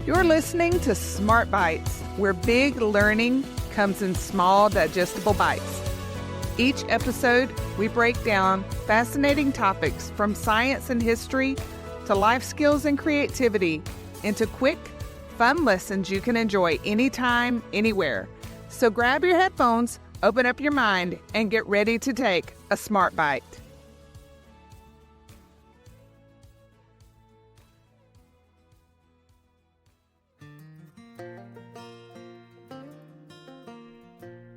You're listening to Smart Bites, where big learning comes in small, digestible bites. Each episode, we break down fascinating topics from science and history to life skills and creativity into quick, fun lessons you can enjoy anytime, anywhere. So grab your headphones, open up your mind, and get ready to take a Smart Bite.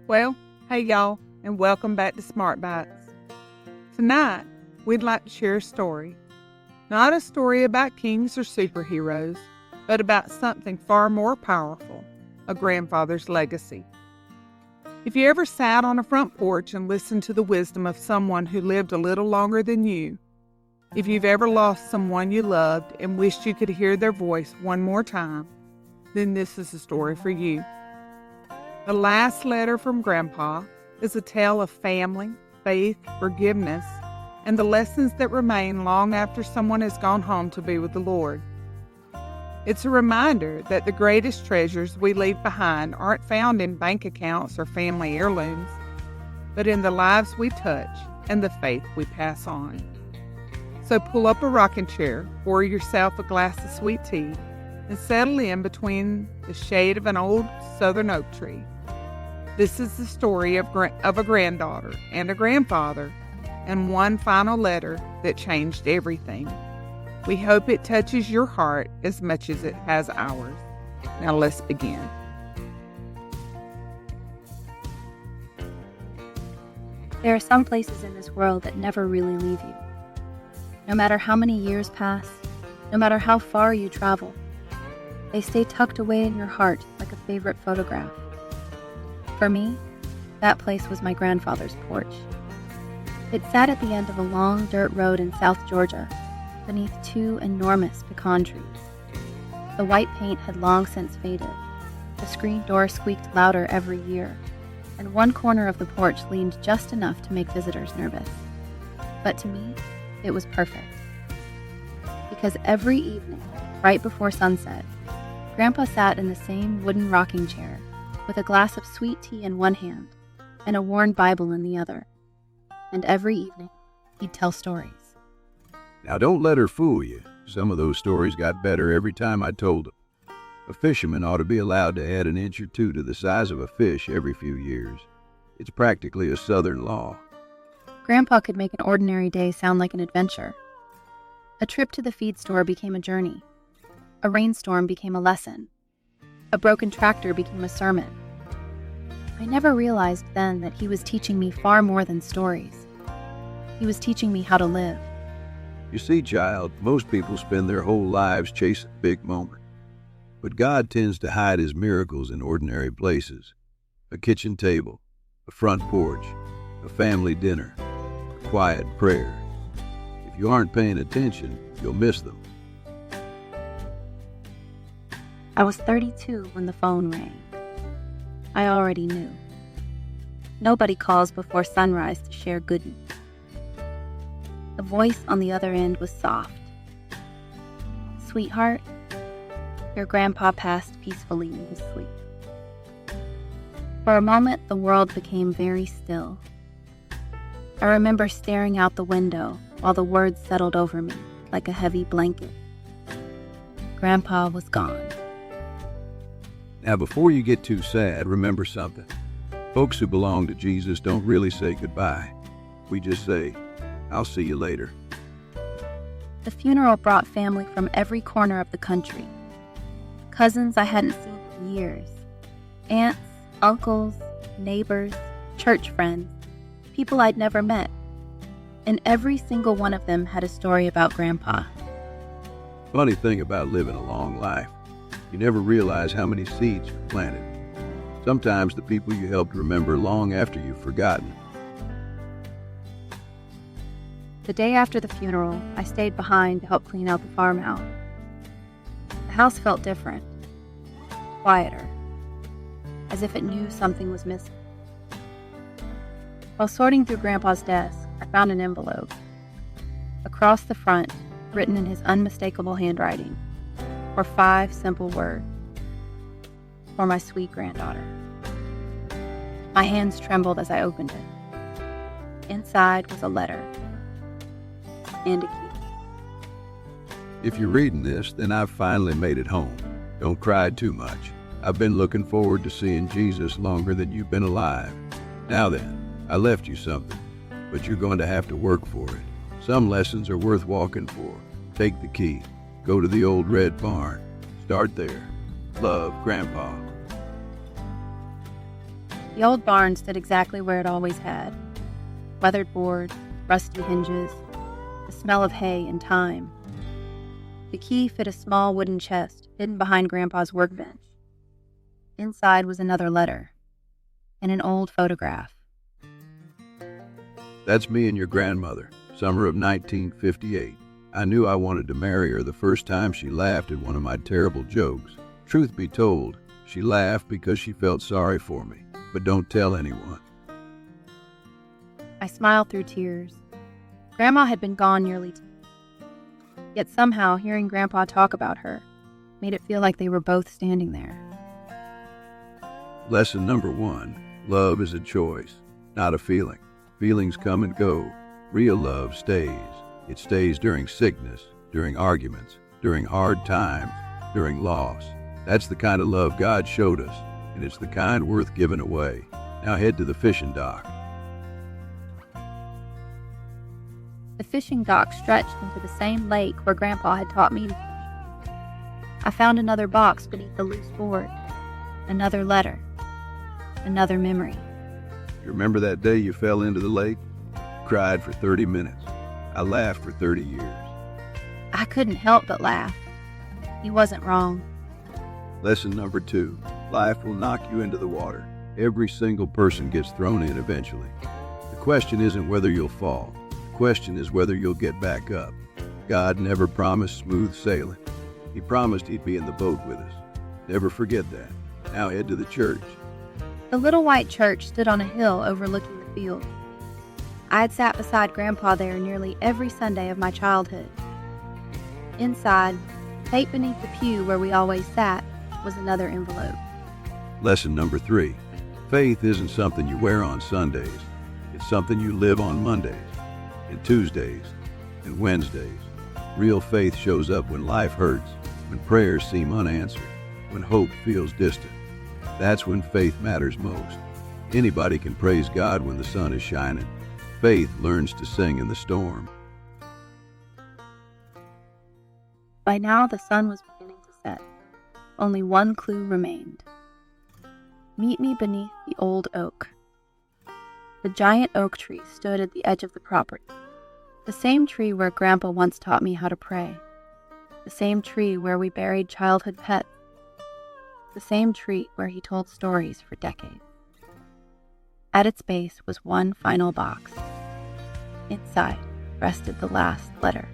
Well, hey y'all, and welcome back to Smart Bites. Tonight, we'd like to share a story. Not a story about kings or superheroes, but about something far more powerful, a grandfather's legacy. If you ever sat on a front porch and listened to the wisdom of someone who lived a little longer than you, if you've ever lost someone you loved and wished you could hear their voice one more time, then this is a story for you. The Last Letter from Grandpa is a tale of family, faith, forgiveness, and the lessons that remain long after someone has gone home to be with the Lord. It's a reminder that the greatest treasures we leave behind aren't found in bank accounts or family heirlooms, but in the lives we touch and the faith we pass on. So pull up a rocking chair, pour yourself a glass of sweet tea, and settle in between the shade of an old southern oak tree. This is the story of a granddaughter and a grandfather, and one final letter that changed everything. We hope it touches your heart as much as it has ours. Now let's begin. There are some places in this world that never really leave you. No matter how many years pass, no matter how far you travel, they stay tucked away in your heart like a favorite photograph. For me, that place was my grandfather's porch. It sat at the end of a long dirt road in South Georgia, beneath two enormous pecan trees. The white paint had long since faded. The screen door squeaked louder every year, and one corner of the porch leaned just enough to make visitors nervous. But to me, it was perfect. Because every evening, right before sunset, Grandpa sat in the same wooden rocking chair, with a glass of sweet tea in one hand and a worn Bible in the other. And every evening, he'd tell stories. Now don't let her fool you. Some of those stories got better every time I told them. A fisherman ought to be allowed to add an inch or two to the size of a fish every few years. It's practically a Southern law. Grandpa could make an ordinary day sound like an adventure. A trip to the feed store became a journey. A rainstorm became a lesson. A broken tractor became a sermon. I never realized then that he was teaching me far more than stories. He was teaching me how to live. You see, child, most people spend their whole lives chasing big moments. But God tends to hide his miracles in ordinary places. A kitchen table, a front porch, a family dinner, a quiet prayer. If you aren't paying attention, you'll miss them. I was 32 when the phone rang. I already knew. Nobody calls before sunrise to share good news. The voice on the other end was soft. Sweetheart, your grandpa passed peacefully in his sleep. For a moment, the world became very still. I remember staring out the window while the words settled over me like a heavy blanket. Grandpa was gone. Now, before you get too sad, remember something. Folks who belong to Jesus don't really say goodbye. We just say, I'll see you later. The funeral brought family from every corner of the country. Cousins I hadn't seen in years. Aunts, uncles, neighbors, church friends, people I'd never met. And every single one of them had a story about Grandpa. Funny thing about living a long life. You never realize how many seeds you've planted. Sometimes the people you helped remember long after you've forgotten. The day after the funeral, I stayed behind to help clean out the farmhouse. The house felt different. quieter, as if it knew something was missing. While sorting through Grandpa's desk, I found an envelope. Across the front, written in his unmistakable handwriting, were 5 simple words. For my sweet granddaughter. My hands trembled as I opened it. Inside was a letter and a key. If you're reading this, then I've finally made it home. Don't cry too much. I've been looking forward to seeing Jesus longer than you've been alive. Now then, I left you something, but you're going to have to work for it. Some lessons are worth walking for. Take the key. Go to the old red barn. Start there. Love, Grandpa. The old barn stood exactly where it always had. Weathered boards, rusty hinges, the smell of hay and time. The key fit a small wooden chest hidden behind Grandpa's workbench. Inside was another letter and an old photograph. That's me and your grandmother, summer of 1958. I knew I wanted to marry her the first time she laughed at one of my terrible jokes. Truth be told, she laughed because she felt sorry for me. But don't tell anyone. I smiled through tears. Grandma had been gone nearly 2 years. Yet somehow hearing Grandpa talk about her made it feel like they were both standing there. Lesson number 1, love is a choice, not a feeling. Feelings come and go. Real love stays. It stays during sickness, during arguments, during hard times, during loss. That's the kind of love God showed us, and it's the kind worth giving away. Now head to the fishing dock. The fishing dock stretched into the same lake where Grandpa had taught me to fish. I found another box beneath the loose board, another letter, another memory. You remember that day you fell into the lake? Cried for 30 minutes. I laughed for 30 years. I couldn't help but laugh. He wasn't wrong. Lesson number 2, life will knock you into the water. Every single person gets thrown in eventually. The question isn't whether you'll fall. The question is whether you'll get back up. God never promised smooth sailing. He promised he'd be in the boat with us. Never forget that. Now head to the church. The little white church stood on a hill overlooking the field. I had sat beside Grandpa there nearly every Sunday of my childhood. Inside, taped beneath the pew where we always sat, was another envelope. Lesson number 3, faith isn't something you wear on Sundays. It's something you live on Mondays, and Tuesdays, and Wednesdays. Real faith shows up when life hurts, when prayers seem unanswered, when hope feels distant. That's when faith matters most. Anybody can praise God when the sun is shining. Faith learns to sing in the storm. By now the sun was beginning to set. Only one clue remained. Meet me beneath the old oak. The giant oak tree stood at the edge of the property. The same tree where Grandpa once taught me how to pray. The same tree where we buried childhood pets. The same tree where he told stories for decades. At its base was one final box. Inside rested the last letter.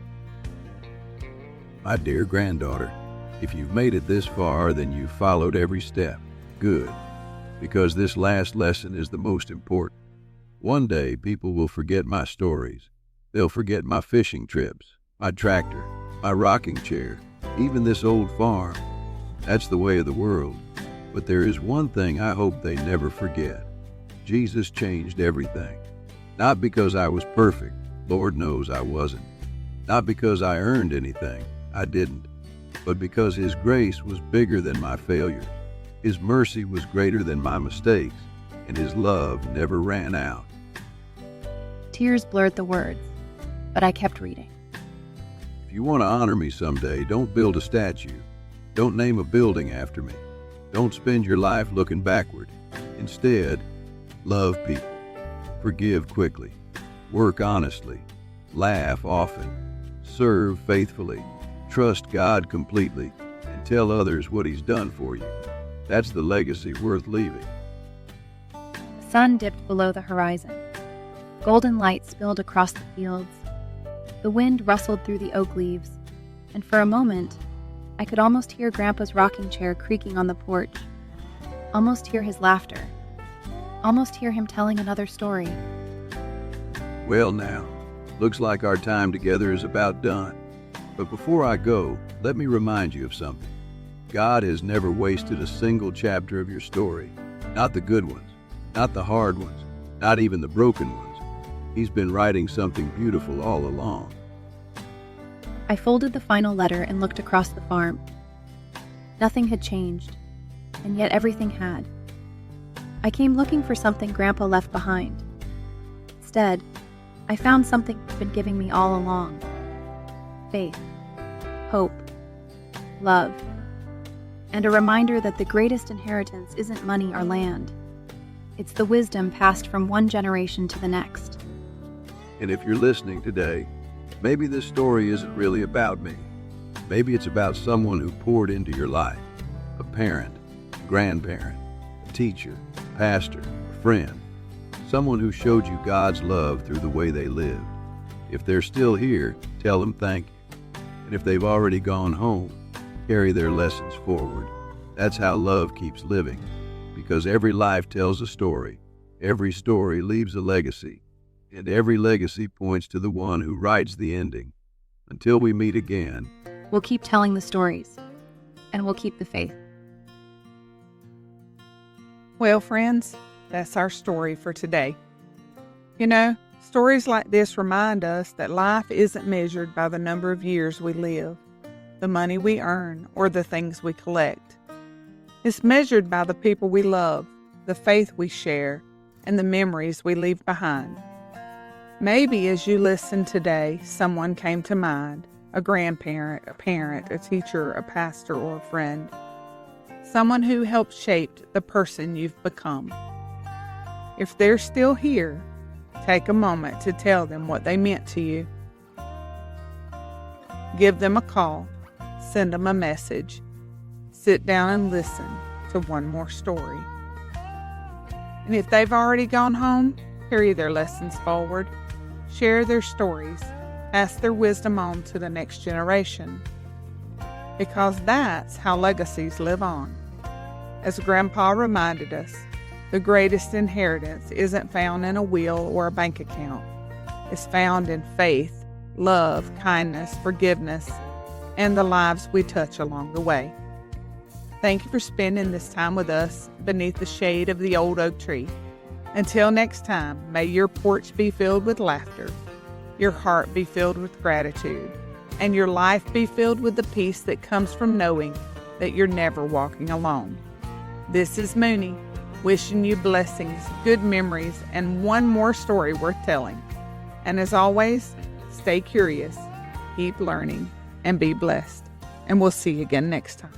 My dear granddaughter, if you've made it this far, then you've followed every step. Good, because this last lesson is the most important. One day, people will forget my stories. They'll forget my fishing trips, my tractor, my rocking chair, even this old farm. That's the way of the world. But there is one thing I hope they never forget. Jesus changed everything. Not because I was perfect. Lord knows I wasn't. Not because I earned anything. I didn't. But because His grace was bigger than my failures. His mercy was greater than my mistakes. And His love never ran out. Tears blurred the words, but I kept reading. If you want to honor me someday, don't build a statue. Don't name a building after me. Don't spend your life looking backward. Instead, love people. Forgive quickly. Work honestly. Laugh often. Serve faithfully. Trust God completely. And tell others what He's done for you. That's the legacy worth leaving. The sun dipped below the horizon. Golden light spilled across the fields. The wind rustled through the oak leaves, and for a moment, I could almost hear Grandpa's rocking chair creaking on the porch, almost hear his laughter, almost hear him telling another story. Well now, looks like our time together is about done. But before I go, let me remind you of something. God has never wasted a single chapter of your story. Not the good ones, not the hard ones, not even the broken ones. He's been writing something beautiful all along. I folded the final letter and looked across the farm. Nothing had changed, and yet everything had. I came looking for something Grandpa left behind. Instead, I found something he'd been giving me all along. Faith, hope, love, and a reminder that the greatest inheritance isn't money or land. It's the wisdom passed from one generation to the next. And if you're listening today, maybe this story isn't really about me. Maybe it's about someone who poured into your life. A parent, a grandparent, a teacher, a pastor, a friend. Someone who showed you God's love through the way they lived. If they're still here, tell them thank you. And if they've already gone home, carry their lessons forward. That's how love keeps living. Because every life tells a story. Every story leaves a legacy. And every legacy points to the one who writes the ending. Until we meet again, we'll keep telling the stories, and we'll keep the faith. Well, friends, that's our story for today. You know, stories like this remind us that life isn't measured by the number of years we live, the money we earn, or the things we collect. It's measured by the people we love, the faith we share, and the memories we leave behind. Maybe as you listen today, someone came to mind, a grandparent, a parent, a teacher, a pastor, or a friend. Someone who helped shape the person you've become. If they're still here, take a moment to tell them what they meant to you. Give them a call, send them a message, sit down and listen to one more story. And if they've already gone home, carry their lessons forward, share their stories, pass their wisdom on to the next generation. Because that's how legacies live on. As Grandpa reminded us, the greatest inheritance isn't found in a will or a bank account. It's found in faith, love, kindness, forgiveness, and the lives we touch along the way. Thank you for spending this time with us beneath the shade of the old oak tree. Until next time, may your porch be filled with laughter, your heart be filled with gratitude, and your life be filled with the peace that comes from knowing that you're never walking alone. This is Moonie, wishing you blessings, good memories, and one more story worth telling. And as always, stay curious, keep learning, and be blessed. And we'll see you again next time.